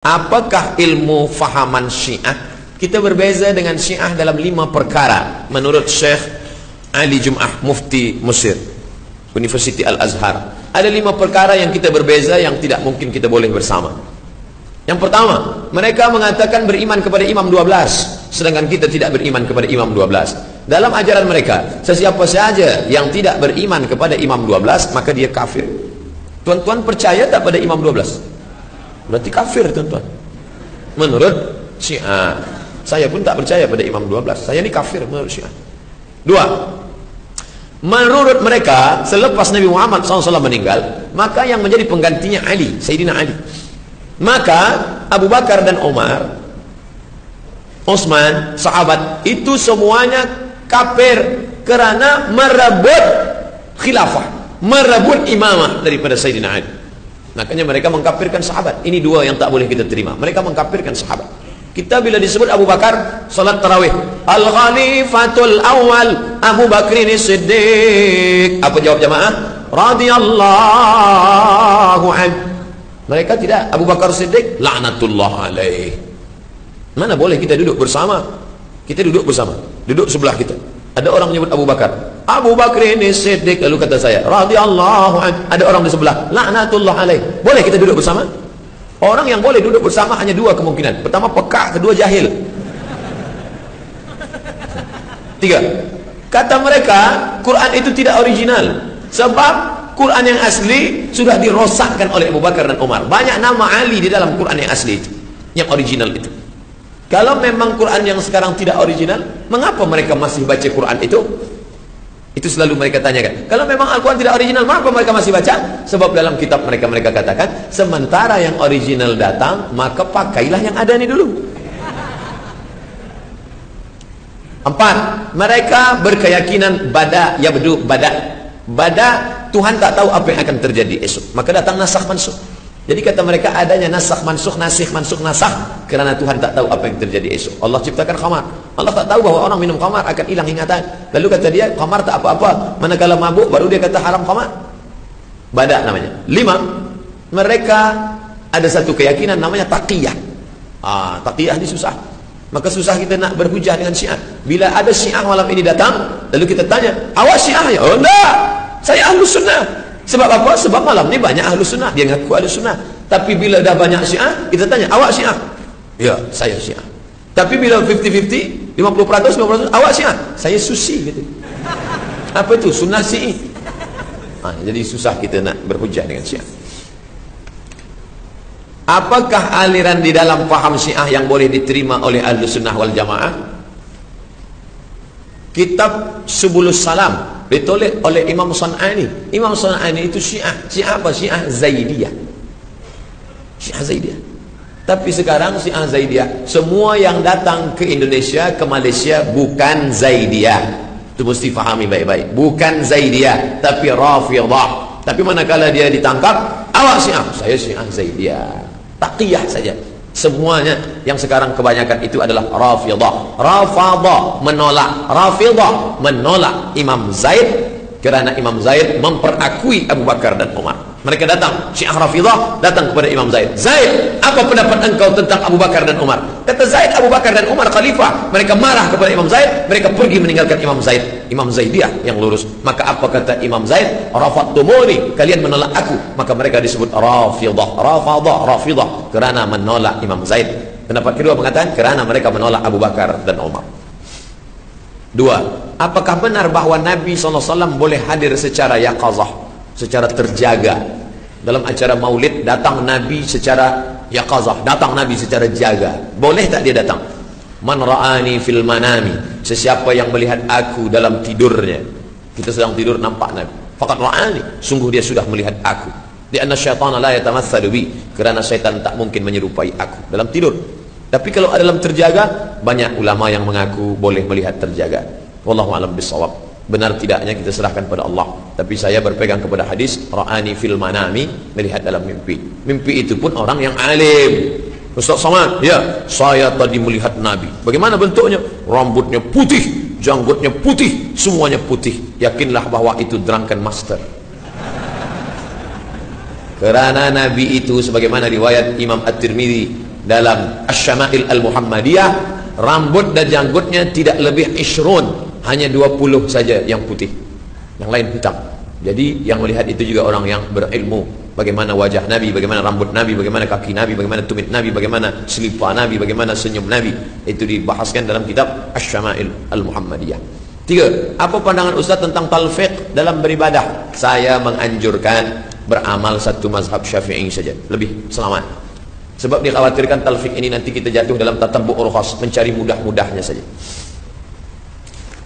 Apakah ilmu fahaman Syiah? Kita berbeza dengan Syiah dalam 5 perkara menurut Syekh Ali Jum'ah, Mufti Mesir, University Al-Azhar. Ada 5 perkara yang kita berbeza, yang tidak mungkin kita boleh bersama. Yang pertama, mereka mengatakan beriman kepada Imam 12, sedangkan kita tidak beriman kepada Imam 12. Dalam ajaran mereka, sesiapa saja yang tidak beriman kepada Imam 12, maka dia kafir. Tuan-tuan percaya tak pada Imam 12? Berarti kafir, tuan-tuan. Menurut Syiah. Saya pun tak percaya pada Imam 12. Saya ni kafir menurut Syiah. 2. Menurut mereka, selepas Nabi Muhammad SAW meninggal, maka yang menjadi penggantinya Ali, Sayyidina Ali. Maka Abu Bakar dan Umar, Utsman, sahabat, itu semuanya kafir kerana merebut khilafah, merebut imamah daripada Sayyidina Ali. Makanya mereka mengkafirkan sahabat. Ini 2 yang tak boleh kita terima. Mereka mengkafirkan sahabat. Kita bila disebut Abu Bakar salat tarawih, Al-Khalifatul Awal Abu Bakrin Siddiq, apa jawab jamaah? Radhiyallahu anhu. Mereka tidak. Abu Bakar Siddiq laknatullah alaih. Mana boleh kita duduk bersama? Kita duduk bersama, duduk sebelah kita, ada orang menyebut Abu Bakar, Abu Bakrin Siddiq, lalu kata saya radhiyallahu anhu, ada orang di sebelah laknatullah alaih. Boleh kita duduk bersama? Orang yang boleh duduk bersama hanya 2 kemungkinan. Pertama pekak, kedua jahil. 3. Kata mereka Quran itu tidak original, sebab Quran yang asli sudah dirosakkan oleh Abu Bakar dan Umar. Banyak nama Ali di dalam Quran yang asli itu, yang original itu. Kalau memang Quran yang sekarang tidak original, mengapa mereka masih baca Quran itu? Itu selalu mereka tanyakan. Kalau memang Al-Quran tidak original, mengapa mereka masih baca? Sebab dalam kitab mereka katakan, sementara yang original datang, maka pakailah yang ada ini dulu. 4. Mereka berkeyakinan bada yabdu bada. Bada, Tuhan tak tahu apa yang akan terjadi esok, maka datang nasakh mansukh. Jadi kata mereka adanya nasakh mansukh, nasikh mansukh nasakh, kerana Tuhan tak tahu apa yang terjadi esok. Allah ciptakan khamar, Allah tak tahu bahawa orang minum khamar akan hilang ingatan. Lalu kata dia khamar tak apa-apa, manakala mabuk baru dia kata haram khamar. Bada namanya. 5. Mereka ada satu keyakinan namanya taqiyah. Taqiyah ni susah. Maka susah kita nak berhujah dengan Syiah. Bila ada Syiah malam ini datang, lalu kita tanya, awak Syiah ya? Oh enggak, saya Ahlus Sunnah. Sebab apa? Sebab malam ni banyak Ahlus Sunnah. Dia ngaku Ahlus Sunnah. Tapi bila dah banyak Syiah, kita tanya, awak Syiah? Ya, saya Syiah. Tapi bila 50-50, 50%, awak Syiah? Saya Susi gitu. Apa itu? Sunnah Syi'i. Jadi susah kita nak berhujah dengan Syiah. Apakah aliran di dalam faham Syiah yang boleh diterima oleh Ahlus Sunnah wal Jamaah? Kitab Subulus Salam ditulis oleh Imam San'ani. Imam San'ani itu Syiah. Syiah apa? Syiah Zaidiyah. Syiah Zaidiyah. Tapi sekarang Syiah Zaidiyah, semua yang datang ke Indonesia, ke Malaysia, bukan Zaidiyah. Itu mesti fahami baik-baik. Bukan Zaidiyah, tapi Rafidah. Tapi manakala dia ditangkap, awak Syiah? Saya Syiah Zaidiyah. Taqiyah saja. Semuanya yang sekarang kebanyakan itu adalah Rafidah. Rafadah menolak, Rafidah menolak Imam Zaid, kerana Imam Zaid memperakui Abu Bakar dan Umar. Mereka datang, Syiah Rafidah datang kepada Imam Zaid. Zaid, apa pendapat engkau tentang Abu Bakar dan Umar? Kata Zaid, Abu Bakar dan Umar khalifah. Mereka marah kepada Imam Zaid, mereka pergi meninggalkan Imam Zaid. Imam Zaidiyah yang lurus. Maka apa kata Imam Zaid? Rafattumuni, kalian menolak aku. Maka mereka disebut Rafidah, Rafadah, Rafidah, kerana menolak Imam Zaid. Pendapat kedua mengatakan kerana mereka menolak Abu Bakar dan Umar. 2. Apakah benar bahawa Nabi SAW boleh hadir secara yaqazah, secara terjaga? Dalam acara maulid datang Nabi secara yaqazah, datang Nabi secara jaga. Boleh tak dia datang? Man ra'ani fil manami, sesiapa yang melihat aku dalam tidurnya. Kita sedang tidur nampak Nabi, faqad ra'ani, sungguh dia sudah melihat aku. Di anna syaitana la yatamatsalu bi, kerana syaitan tak mungkin menyerupai aku dalam tidur. Tapi kalau dalam terjaga, banyak ulama yang mengaku boleh melihat terjaga. Wallahu a'lam bissawab. Benar tidaknya kita serahkan pada Allah. Tapi saya berpegang kepada hadis ra'ani fil manami, melihat dalam mimpi. Mimpi itu pun orang yang alim. Ustaz Somad, ya, saya tadi melihat Nabi. Bagaimana bentuknya? Rambutnya putih, janggutnya putih, semuanya putih. Yakinlah bahwa itu drunken master. Kerana Nabi itu sebagaimana riwayat Imam At-Tirmidzi dalam Asy-Syama'il Al-Muhammadiyah, rambut dan janggutnya tidak lebih 20, hanya 20 saja yang putih, yang lain hitam. Jadi yang melihat itu juga orang yang berilmu, bagaimana wajah Nabi, bagaimana rambut Nabi, bagaimana kaki Nabi, bagaimana tumit Nabi, bagaimana selipar Nabi, bagaimana senyum Nabi. Itu dibahaskan dalam kitab Asy-Syama'il Al-Muhammadiyah. 3. Apa pandangan Ustaz tentang talfiq dalam beribadah? Saya menganjurkan beramal satu mazhab Syafi'i saja, lebih selamat. Sebab dikhawatirkan talfiq ini nanti kita jatuh dalam tatabbu' rukhas, mencari mudah-mudahnya saja.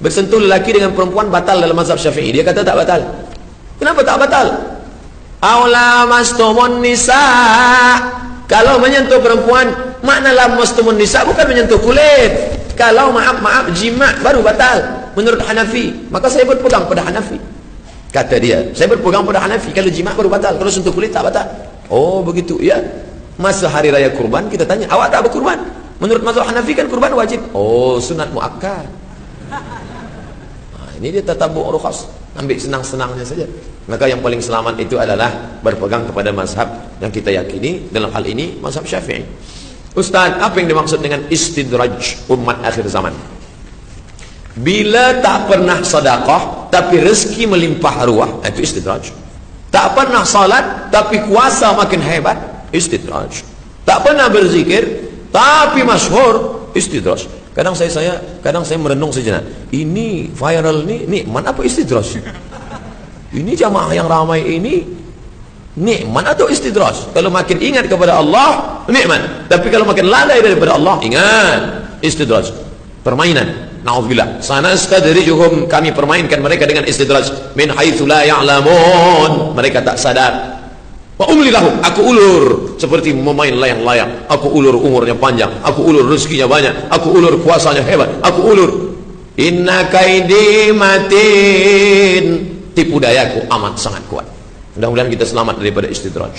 Bersentuh lelaki dengan perempuan batal dalam mazhab Syafi'i. Dia kata tak batal. Kenapa tak batal? Aula mastumun nisa. Kalau menyentuh perempuan, makna lamastumun nisa bukan menyentuh kulit. Kalau maaf jima' baru batal menurut Hanafi. Maka saya berpegang pada Hanafi. Kata dia, saya berpegang pada Hanafi. Kalau jima' baru batal, kalau sentuh kulit tak batal. Oh begitu, ya. Masa hari raya kurban kita tanya, awak tak berkurban? Menurut mazhab Hanafi kan kurban wajib. Oh, sunat muakkad. Ini dia tatabbu' rukhas, ambil senang-senangnya saja. Maka yang paling selamat itu adalah berpegang kepada mazhab yang kita yakini, dalam hal ini mazhab Syafi'i. Ustaz, apa yang dimaksud dengan istidraj umat akhir zaman? Bila tak pernah sedekah tapi rezeki melimpah ruah, itu istidraj. Tak pernah salat tapi kuasa makin hebat, istidraj. Tak pernah berzikir tapi masyhur, istidraj. Kadang saya merenung sejenak. Ini viral ni nikmat apa istidraj? Ini jamaah yang ramai ini nikmat atau istidraj? Kalau makin ingat kepada Allah, nikmat. Tapi kalau makin lalai daripada Allah, ingat, istidraj. Permainan. Na'udzubillah. Sanastadrijuhum, kami permainkan mereka dengan istidraj min haitsu la ya'lamun. Mereka tak sadar. Wa umli lahum, aku ulur seperti memain layang-layang. Aku ulur umurnya panjang, aku ulur rezekinya banyak, aku ulur kuasanya hebat, aku ulur. Inna kaidi matin, tipu dayaku amat sangat kuat. Mudah-mudahan kita selamat daripada istidraj.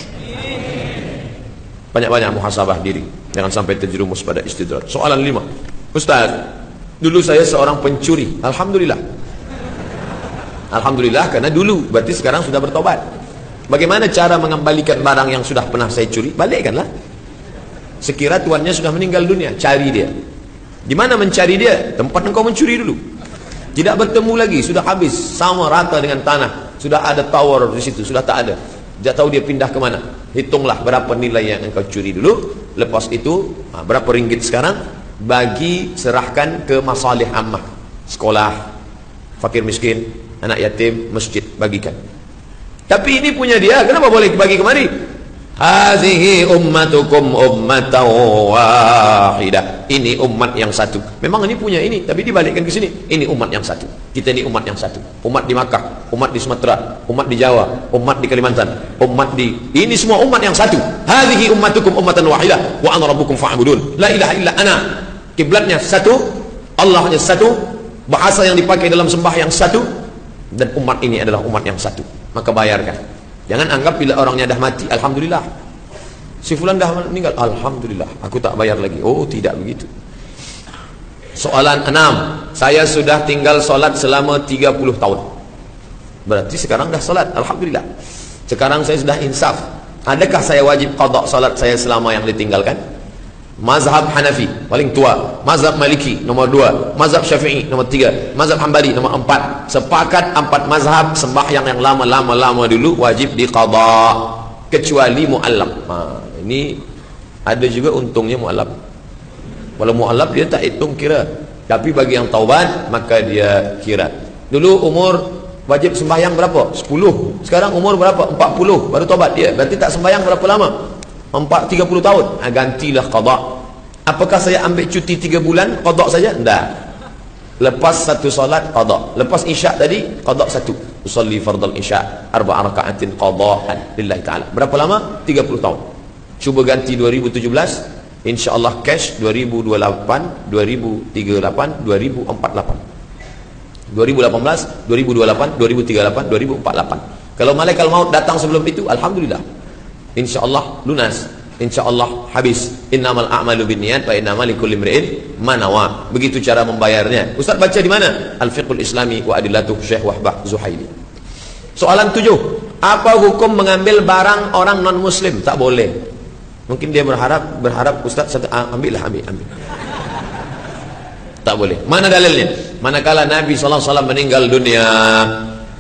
Banyak-banyak muhasabah diri, jangan sampai terjerumus pada istidraj. Soalan 5. Ustaz, dulu saya seorang pencuri. Alhamdulillah. Alhamdulillah karena dulu, berarti sekarang sudah bertobat. Bagaimana cara mengembalikan barang yang sudah pernah saya curi? Balikkanlah. Sekira tuannya sudah meninggal dunia, cari dia. Di mana mencari dia? Tempat engkau mencuri dulu. Tidak bertemu lagi, sudah habis, sama rata dengan tanah. Sudah ada tower di situ, sudah tak ada. Tidak tahu dia pindah ke mana. Hitunglah berapa nilai yang engkau curi dulu. Lepas itu, berapa ringgit sekarang? Bagi, serahkan ke masalih ammah. Sekolah, fakir miskin, anak yatim, masjid, bagikan. Tapi ini punya dia, kenapa boleh bagi kemari? Hazihi ummatukum ummatan wahidah. Ini umat yang satu. Memang ini punya ini, tapi dibalikkan ke sini. Ini umat yang satu. Kita ini umat yang satu. Umat di Makkah, umat di Sumatera, umat di Jawa, umat di Kalimantan, umat di... Ini semua umat yang satu. Hazihi ummatukum ummatan wahidah wa ana rabbukum fa'budun. La ilaha illa ana. Kiblatnya satu, Allahnya satu, bahasa yang dipakai dalam sembah yang satu, dan umat ini adalah umat yang satu. Maka bayarkan. Jangan anggap bila orangnya dah mati, alhamdulillah. Si fulan dah meninggal, alhamdulillah, aku tak bayar lagi. Oh, tidak begitu. Soalan 6. Saya sudah tinggal solat selama 30 tahun. Berarti sekarang dah solat, alhamdulillah. Sekarang saya sudah insaf. Adakah saya wajib qada solat saya selama yang ditinggalkan? Mazhab Hanafi paling tua, mazhab Maliki nomor 2, mazhab Syafi'i nomor 3, mazhab Hambali nomor 4. Sepakat 4 mazhab sembahyang yang lama dulu wajib diqadha kecuali mu'allab. Ini ada juga untungnya mu'allab. Kalau mu'allab dia tak hitung kira, tapi bagi yang taubat maka dia kira. Dulu umur wajib sembahyang berapa? 10. Sekarang umur berapa? 40 baru taubat dia. Berarti tak sembahyang berapa lama? 30 tahun. Gantilah qada. Apakah saya ambil cuti 3 bulan qada saja? Tidak. Lepas satu solat qada. Lepas isyak tadi qada satu. Usalli fardal isyak 4 rakaatin qadaan lillahi taala. Berapa lama? 30 tahun. Cuba ganti 2017, insyaallah cash 2028, 2038, 2048. 2018, 2028, 2038, 2048. Kalau malaikat maut datang sebelum itu, alhamdulillah. InsyaAllah lunas, InsyaAllah habis. Innamal a'malu binniyat wa innamal likulli imri'in ma nawa. Begitu cara membayarnya. Ustaz baca di mana? Al-Fiqhul Islami wa Adillatuh Syekh Wahbah Zuhaili. Soalan 7. Apa hukum mengambil barang orang non muslim? Tak boleh. Mungkin dia berharap Ustaz ambil. Tak boleh. Mana dalilnya? Manakala Nabi SAW meninggal dunia,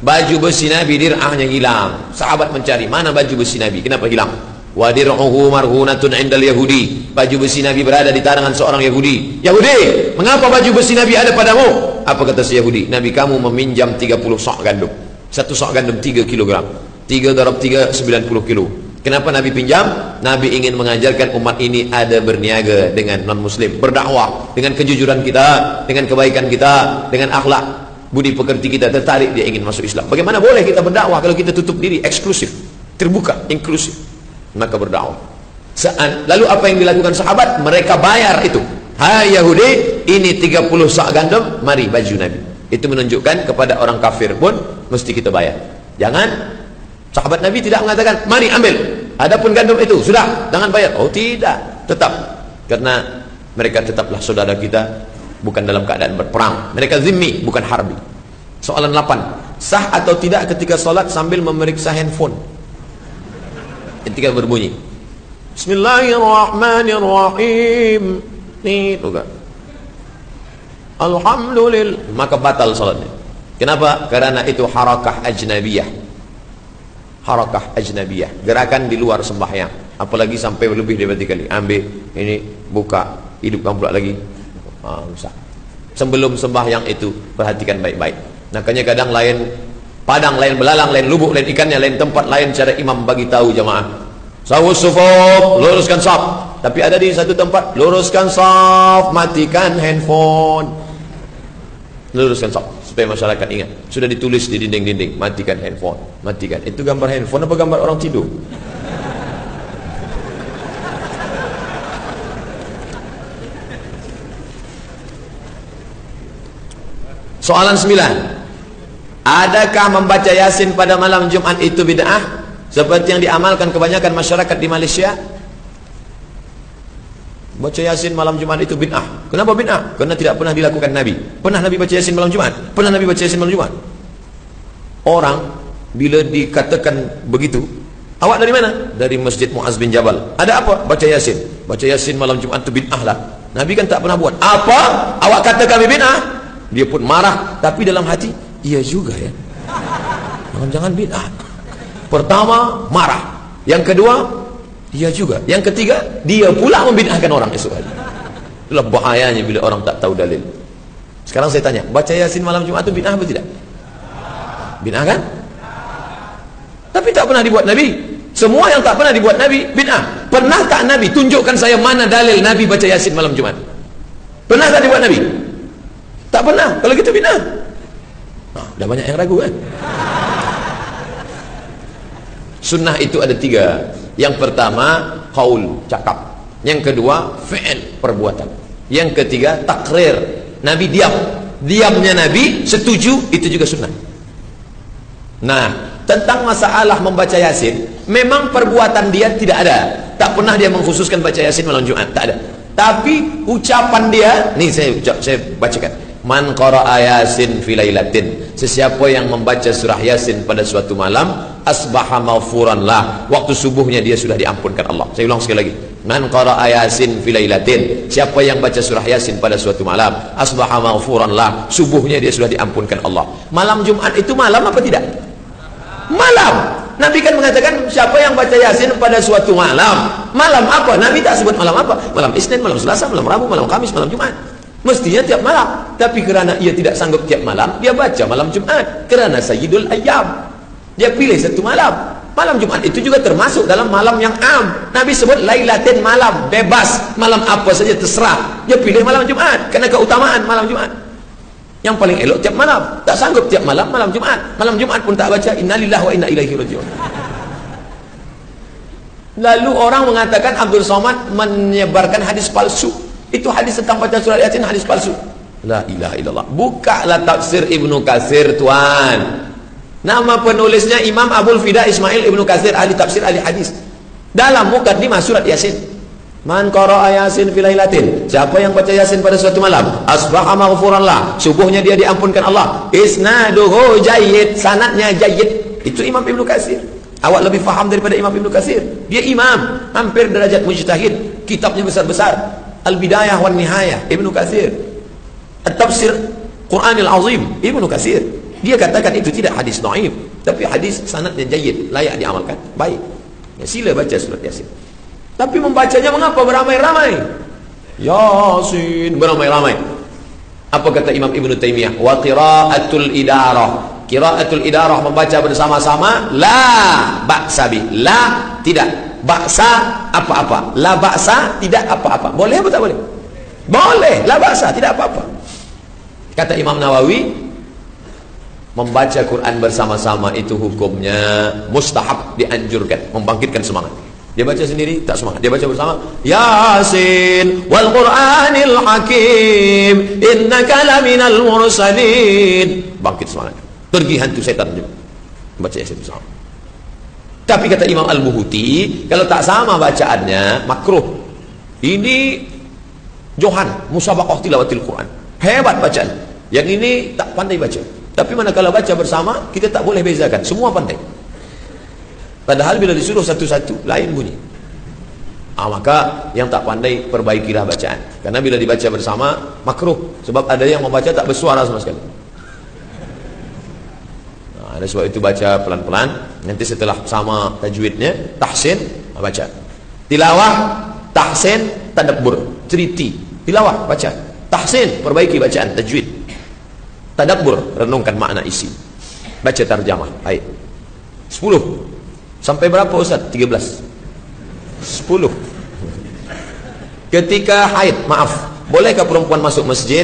baju besi Nabi dir'ahnya hilang. Sahabat mencari, mana baju besi Nabi? Kenapa hilang? Wa dir'uhu marhunatun indal Yahudi. Baju besi Nabi berada di tangan seorang Yahudi. Yahudi, mengapa baju besi Nabi ada padamu? Apa kata si Yahudi? Nabi kamu meminjam 30 sok gandum. Satu sok gandum 3 kg. 3 darab 3 90 kilo. Kenapa Nabi pinjam? Nabi ingin mengajarkan umat ini ada berniaga dengan non-muslim, berdakwah dengan kejujuran kita, dengan kebaikan kita, dengan akhlak budi pekerti kita, tertarik dia ingin masuk Islam. Bagaimana boleh kita berdakwah kalau kita tutup diri, eksklusif, terbuka, inklusif? Maka berdakwah. Lalu apa yang dilakukan sahabat? Mereka bayar itu. Hai Yahudi, ini 30 sak gandum, mari baju Nabi. Itu menunjukkan kepada orang kafir pun mesti kita bayar. Jangan. Sahabat Nabi tidak mengatakan, mari ambil, adapun gandum itu, sudah, jangan bayar. Oh tidak, tetap. Karena mereka tetaplah saudara kita, bukan dalam keadaan berperang. Mereka zimmi, bukan harbi. Soalan 8. Sah atau tidak ketika sholat sambil memeriksa handphone? Ketika berbunyi, Bismillahirrahmanirrahim. Nih, tuh kan. Alhamdulillah. Maka batal sholatnya. Kenapa? Karena itu harakah ajnabiyah. Harakah ajnabiyah, gerakan di luar sembahyang, apalagi sampai lebih dari 3 kali. Ambil ini, buka, hidupkan pula lagi. Usah. Sebelum sembahyang itu perhatikan baik-baik. Makanya kadang lain padang, lain belalang, lain lubuk, lain ikannya, lain tempat, lain cara imam bagi tahu jamaah. Sawus sufuf, luruskan saf. Tapi ada di satu tempat, luruskan saf, matikan handphone. Luruskan saf supaya masyarakat ingat. Sudah ditulis di dinding-dinding, matikan handphone, matikan. Itu gambar handphone apa gambar orang tidur? Soalan 9. Adakah membaca Yasin pada malam Jumat itu bid'ah seperti yang diamalkan kebanyakan masyarakat di Malaysia? Baca Yasin malam Jumat itu bid'ah. Kenapa bid'ah? Karena tidak pernah dilakukan Nabi. Pernah Nabi baca Yasin malam Jumat? Pernah Nabi baca Yasin malam Jumat? Orang bila dikatakan begitu, awak dari mana? Dari Masjid Muaz bin Jabal. Ada apa? Baca Yasin. Baca Yasin malam Jumat itu bid'ah lah. Nabi kan tak pernah buat. Apa? Awak kata kami bid'ah? Dia pun marah, tapi dalam hati, iya juga ya. Jangan-jangan bid'ah. Pertama, marah. Yang kedua, dia juga. Yang ketiga, dia pula membid'ahkan orang esok hari. Itulah bahayanya bila orang tak tahu dalil. Sekarang saya tanya, baca Yasin malam Jumat itu bid'ah atau tidak? Bid'ah kan? Tapi tak pernah dibuat Nabi. Semua yang tak pernah dibuat Nabi, bid'ah. Pernah tak Nabi? Tunjukkan saya mana dalil Nabi baca Yasin malam Jumat. Pernah tak dibuat Nabi? Tak pernah. Kalau gitu bid'ah. Dah banyak yang ragu kan? Sunnah itu ada 3. Yang pertama, qaul, cakap. Yang kedua, fi'il, perbuatan. Yang ketiga, takrir. Nabi diam. Diamnya Nabi, setuju, itu juga sunnah. Nah, tentang masalah membaca Yasin, memang perbuatan dia tidak ada. Tak pernah dia mengkhususkan baca Yasin malam Jumat, tak ada. Tapi ucapan dia, nih saya bacakan. Man qara'a Yasin fi lailatin, sesiapa yang membaca surah Yasin pada suatu malam, asbaha maghfuran lah, waktu subuhnya dia sudah diampunkan Allah. Saya ulang sekali lagi. Man qara'a Yasin fi lailatin, siapa yang baca surah Yasin pada suatu malam, asbaha maghfuran lah, subuhnya dia sudah diampunkan Allah. Malam Jumat itu malam apa tidak? Malam. Nabi kan mengatakan siapa yang baca Yasin pada suatu malam. Malam apa? Nabi tak sebut malam apa. Malam Isnin, malam Selasa, malam Rabu, malam Kamis, malam Jumat. Mestinya tiap malam. Tapi kerana ia tidak sanggup tiap malam, dia baca malam Jumat. Kerana Sayyidul Ayyam, dia pilih satu malam. Malam Jumat itu juga termasuk dalam malam yang am. Nabi sebut Lailatin, malam bebas, malam apa saja terserah. Dia pilih malam Jumat kerana keutamaan malam Jumat. Yang paling elok tiap malam. Tak sanggup tiap malam, malam Jumat. Malam Jumat pun tak baca innalillahi wa inna ilaihi raji'un. Lalu orang mengatakan Abdul Somad menyebarkan hadis palsu. Itu hadis tentang baca surah Yasin, hadis palsu. La ilaha illallah. Bukalah tafsir Ibnu Katsir, tuan. Nama penulisnya Imam Abul Fida Ismail Ibnu Katsir, ahli tafsir, ahli hadis. Dalam mukaddimah surat Yasin, man qara'a Yasin fi lailatin, siapa yang baca Yasin pada suatu malam, asbaha maghfuran lah, subuhnya dia diampunkan Allah. Isnaduhu jayyid, sanadnya jayyid. Itu Imam Ibnu Katsir. Awak lebih faham daripada Imam Ibnu Katsir. Dia imam, hampir derajat mujtahid. Kitabnya besar-besar. Al-Bidayah wan Nihayah, Ibnu Katsir. At-Tafsir Qur'anil Azim, Ibnu Katsir. Dia katakan itu tidak hadis dhaif, tapi hadis sanadnya jayyid, layak diamalkan. Baik. Ya, sila baca surat Yasin. Tapi membacanya mengapa beramai-ramai? Yasin beramai-ramai. Apa kata Imam Ibnu Taimiyah? Wa qiraatul idarah. Qiraatul idarah membaca bersama-sama, la ba'sa bi. La tidak. Ba'sa apa-apa. La ba'sa tidak apa-apa. Boleh atau tak boleh? Boleh. La ba'sa tidak apa-apa. Kata Imam Nawawi, membaca Quran bersama-sama itu hukumnya mustahab, dianjurkan, membangkitkan semangat. Dia baca sendiri tak semangat, dia baca bersama, Yasin wal Qur'anil Hakim innaka laminal mursalin, bangkit semangat, pergi hantu setan juga baca Yasin bersama. Tapi kata Imam Al-Buhuti, kalau tak sama bacaannya makruh. Ini Johan musabaqah tilawatil Quran, hebat bacaan. Yang ini tak pandai baca. Tapi manakala baca bersama, kita tak boleh bezakan, semua pandai. Padahal bila disuruh satu-satu, lain bunyi. Maka yang tak pandai, perbaikilah bacaan. Karena bila dibaca bersama, makruh. Sebab ada yang membaca tak bersuara sama sekali. Ada sebab itu baca pelan-pelan. Nanti setelah sama tajwidnya, tahsin, baca. Tilawah, tahsin, tadabbur, teliti. Tilawah, baca. Tahsin, perbaiki bacaan, tajwid. Tadabbur, renungkan makna isi. Baca tarjamah. Baik. 10. Sampai berapa Ustaz? 13. 10. Ketika haid, maaf, bolehkah perempuan masuk masjid?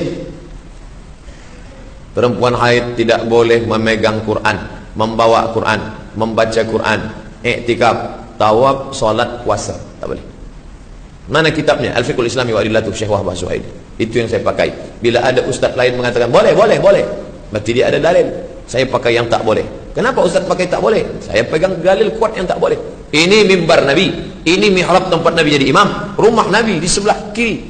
Perempuan haid tidak boleh memegang Quran, membawa Quran, membaca Quran, i'tikaf, tawaf, salat, puasa. Tak boleh. Mana kitabnya? Al-Fiqhul Islami wa Adillatuh Syekh Wahbah Suhaili. Itu yang saya pakai. Bila ada ustaz lain mengatakan boleh, berarti dia ada dalil. Saya pakai yang tak boleh. Kenapa ustaz pakai tak boleh? Saya pegang dalil kuat yang tak boleh. Ini mimbar Nabi, ini mihrab tempat Nabi jadi imam, rumah Nabi di sebelah kiri.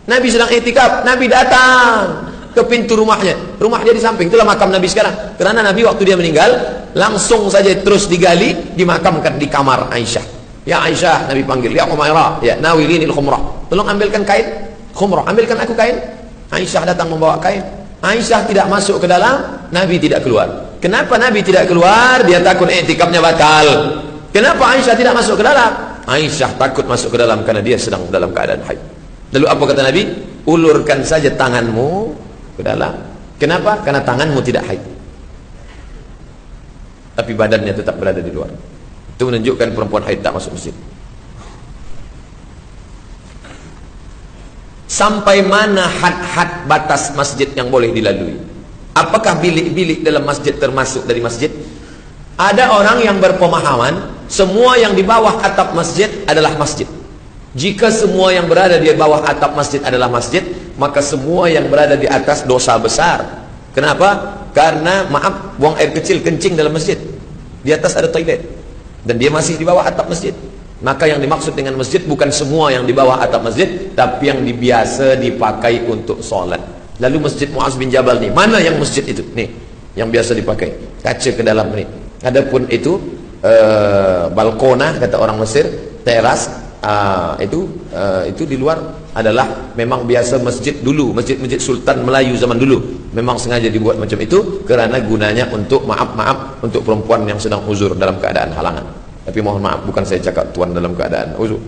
Nabi sedang i'tikaf, Nabi datang ke pintu rumahnya, rumah dia di samping. Itulah makam Nabi sekarang. Karena Nabi waktu dia meninggal, langsung saja terus digali, dimakamkan di kamar Aisyah. Ya Aisyah, Nabi panggil, ya Umairah, ya nawilinil khumrah, tolong ambilkan kain khumrah, ambilkan aku kain. Aisyah datang membawa kain. Aisyah tidak masuk ke dalam, Nabi tidak keluar. Kenapa Nabi tidak keluar? Dia takut i'tikafnya batal. Kenapa Aisyah tidak masuk ke dalam? Aisyah takut masuk ke dalam karena dia sedang dalam keadaan haid. Lalu apa kata Nabi? Ulurkan saja tanganmu ke dalam. Kenapa? Karena tanganmu tidak haid, tapi badannya tetap berada di luar. Itu menunjukkan perempuan haid tak masuk masjid. Sampai mana had-had batas masjid yang boleh dilalui? Apakah bilik-bilik dalam masjid termasuk dari masjid? Ada orang yang berpemahaman semua yang di bawah atap masjid adalah masjid. Jika semua yang berada di bawah atap masjid adalah masjid, maka semua yang berada di atas dosa besar. Kenapa? Karena maaf, buang air kecil kencing dalam masjid, di atas ada toilet, dan dia masih di bawah atap masjid. Maka yang dimaksud dengan masjid bukan semua yang di bawah atap masjid, tapi yang biasa dipakai untuk sholat. Lalu masjid Mu'az bin Jabal ni, mana yang masjid itu? Nih, yang biasa dipakai, kaca ke dalam ni. Adapun itu balkona kata orang Mesir, teras, itu di luar adalah memang biasa masjid dulu, masjid-masjid Sultan Melayu zaman dulu. Memang sengaja dibuat macam itu karena gunanya untuk maaf untuk perempuan yang sedang uzur dalam keadaan halangan. Tapi mohon maaf, bukan saya cakap tuan dalam keadaan uzur.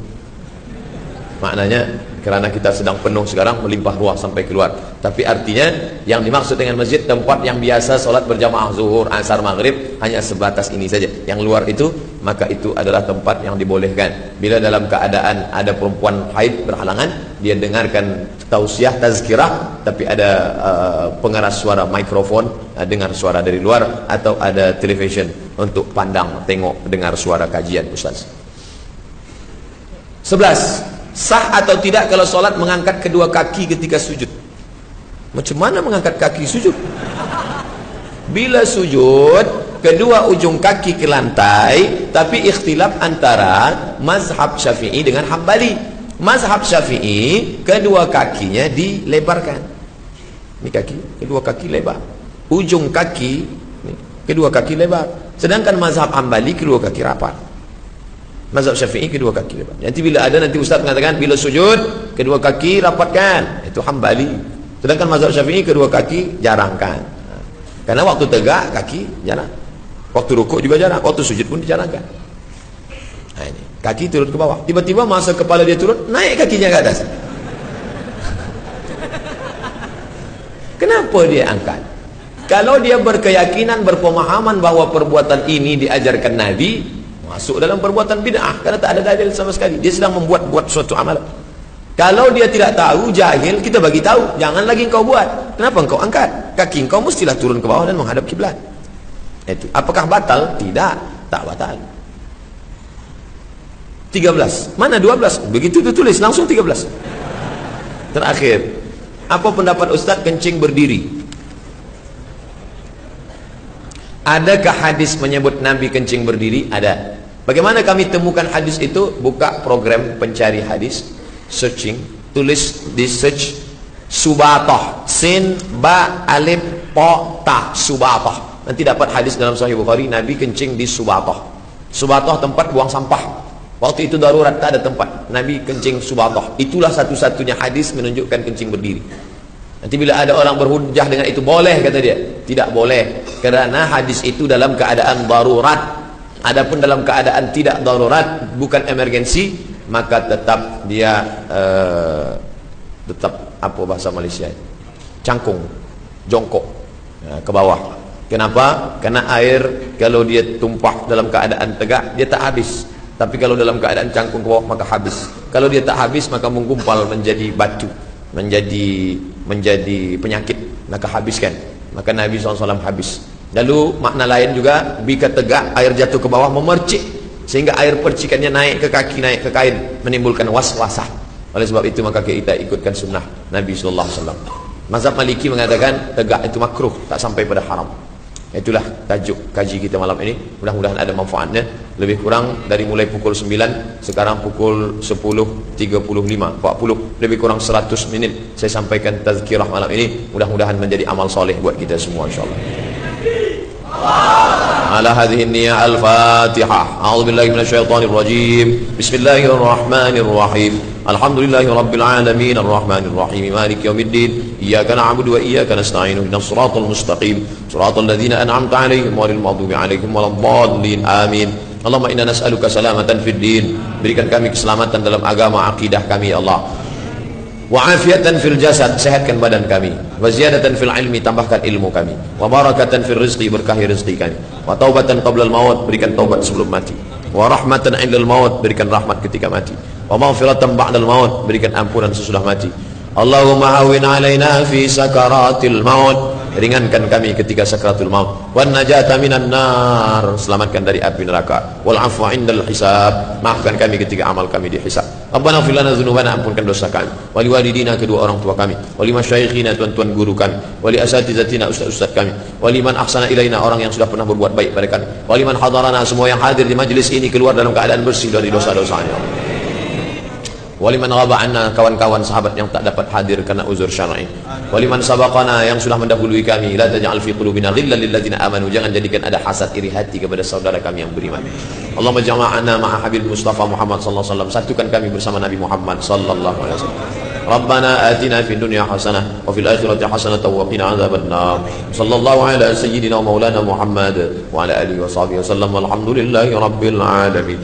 Maknanya kerana kita sedang penuh sekarang, melimpah ruah sampai keluar. Tapi artinya yang dimaksud dengan masjid tempat yang biasa solat berjamaah zuhur, asar, maghrib, hanya sebatas ini saja. Yang luar itu, maka itu adalah tempat yang dibolehkan. Bila dalam keadaan ada perempuan haid berhalangan, dia dengarkan tausiah, tazkirah, tapi ada pengeras suara mikrofon, dengar suara dari luar, atau ada television untuk pandang, tengok, dengar suara kajian ustaz. 11. Sah atau tidak kalau solat mengangkat kedua kaki ketika sujud? Macam mana mengangkat kaki sujud? Bila sujud, kedua ujung kaki ke lantai, tapi ikhtilaf antara mazhab Syafi'i dengan Hambali. Mazhab Syafi'i, kedua kakinya dilebarkan. Ini kaki, kedua kaki lebar. Ujung kaki, kedua kaki lebar. Sedangkan mazhab Hambali kedua kaki rapat. Mazhab Syafi'i kedua kaki rapat. Nanti bila ada nanti ustaz mengatakan bila sujud kedua kaki rapatkan, itu Hambali. Sedangkan mazhab Syafi'i kedua kaki jarangkan. Karena waktu tegak kaki jarang. Waktu rukuk juga jarang, waktu sujud pun dijarangkan. Nah ini, kaki turun ke bawah. Tiba-tiba masa kepala dia turun, naik kakinya ke atas. Kenapa dia angkat? Kalau dia berkeyakinan, berpemahaman bahwa perbuatan ini diajarkan Nabi, masuk dalam perbuatan bid'ah karena tak ada dalil sama sekali. Dia sedang membuat suatu amalan. Kalau dia tidak tahu, jahil, kita bagi tahu, jangan lagi engkau buat. Kenapa engkau angkat? Kaki engkau mestilah turun ke bawah dan menghadap kiblat. Itu. Apakah batal? Tidak, tak batal. 13. Mana 12? Begitu tulis langsung 13. Terakhir, apa pendapat Ustaz kencing berdiri? Adakah hadis menyebut Nabi kencing berdiri? Ada. Bagaimana kami temukan hadis itu? Buka program pencari hadis, searching, tulis di search Subatah, sin ba alif po ta, Subatah. Nanti dapat hadis dalam Sahih Bukhari Nabi kencing di Subatah. Subatah tempat buang sampah. Waktu itu darurat, tak ada tempat. Nabi kencing Subatah. Itulah satu-satunya hadis menunjukkan kencing berdiri. Nanti bila ada orang berhujjah dengan itu, boleh kata dia. Tidak boleh, karena hadis itu dalam keadaan darurat. Adapun dalam keadaan tidak darurat, bukan emergensi, maka tetap dia tetap apa bahasa Malaysia, cangkung, jongkok ke bawah. Kenapa? Karena air kalau dia tumpah dalam keadaan tegak, dia tak habis. Tapi kalau dalam keadaan cangkung ke bawah, maka habis. Kalau dia tak habis, maka menggumpal menjadi batu, menjadi penyakit, maka habiskan. Maka Nabi SAW habis. Lalu makna lain juga, bika tegak, air jatuh ke bawah, memercik, sehingga air percikannya naik ke kaki, naik ke kain, menimbulkan was-wasah. Oleh sebab itu maka kita ikutkan sunnah Nabi SAW. Mazhab Maliki mengatakan tegak itu makruh, tak sampai pada haram. Itulah tajuk kaji kita malam ini. Mudah-mudahan ada manfaatnya. Lebih kurang dari mulai pukul 9, sekarang pukul 10.35, 40, lebih kurang 100 menit saya sampaikan tazkirah malam ini. Mudah-mudahan menjadi amal soleh buat kita semua insyaallah. Ala hadhihi niyyah al-Fatihah. A'udzu billahi minasyaitonir rajim. Bismillahirrahmanirrahim. Alhamdulillahi rabbil alamin arrahmanir rahim maliki yaumiddin. Iyyaka na'budu wa iyyaka nasta'in. Ihdinas siratal mustaqim. Siratal ladzina an'amta 'alaihim ghairil maghdubi 'alaihim waladdallin. Amin. Allahumma inna nas'aluka salamatan fid din. Berikan kami keselamatan dalam agama, akidah kami ya Allah. Wa afiatan fil jasad, sehatkan badan kami. Wa ziyadatan fil ilmi, tambahkan ilmu kami. Wa barakatan fil rizqi, berkahi rezeki kami. Wa taubatan qabla al maut, berikan taubat sebelum mati. Wa rahmatan 'indal maut, berikan rahmat ketika mati. Wa maghfiratan ba'dal maut, berikan ampunan sesudah mati. Allahumma hawwin 'alaina fi sakaratil maut, ringankan kami ketika sakratul maut. Wan najata minan nar, selamatkan dari api neraka. Wal 'afwa 'indal hisab, maafkan kami ketika amal kami dihisab. Rabbana ighfir lana dzunubana, ampunkan dosa kami. Wali walidina, kedua orang tua kami. Wali masyayikhina, tuan-tuan guru kami. Wali asatizatina, ustaz-ustaz kami. Wali man ahsana ilaina, orang yang sudah pernah berbuat baik pada kami. Wali man hadarana, semua yang hadir di majlis ini keluar dalam keadaan bersih dari dosa-dosanya. Waliman ghaba anna, kawan-kawan sahabat yang tak dapat hadir karena uzur syar'i. Waliman sabaqana, yang sudah mendahului kami. La taj'al fi qulubina ghillan lil ladzina amanu, jangan jadikan ada hasad iri hati kepada saudara kami yang beriman. Allahumma jama'ana ma'a Habib Mustafa Muhammad sallallahu alaihi wasallam, satukan kami bersama Nabi Muhammad sallallahu alaihi wasallam. Rabbana atina fid dunya hasanah wa fil akhirati hasanah wa qina adzabannar. Sallallahu ala sayyidina wa maulana Muhammad wa ala alihi wa sahbihi wasallam. Walhamdulillahi rabbil alamin.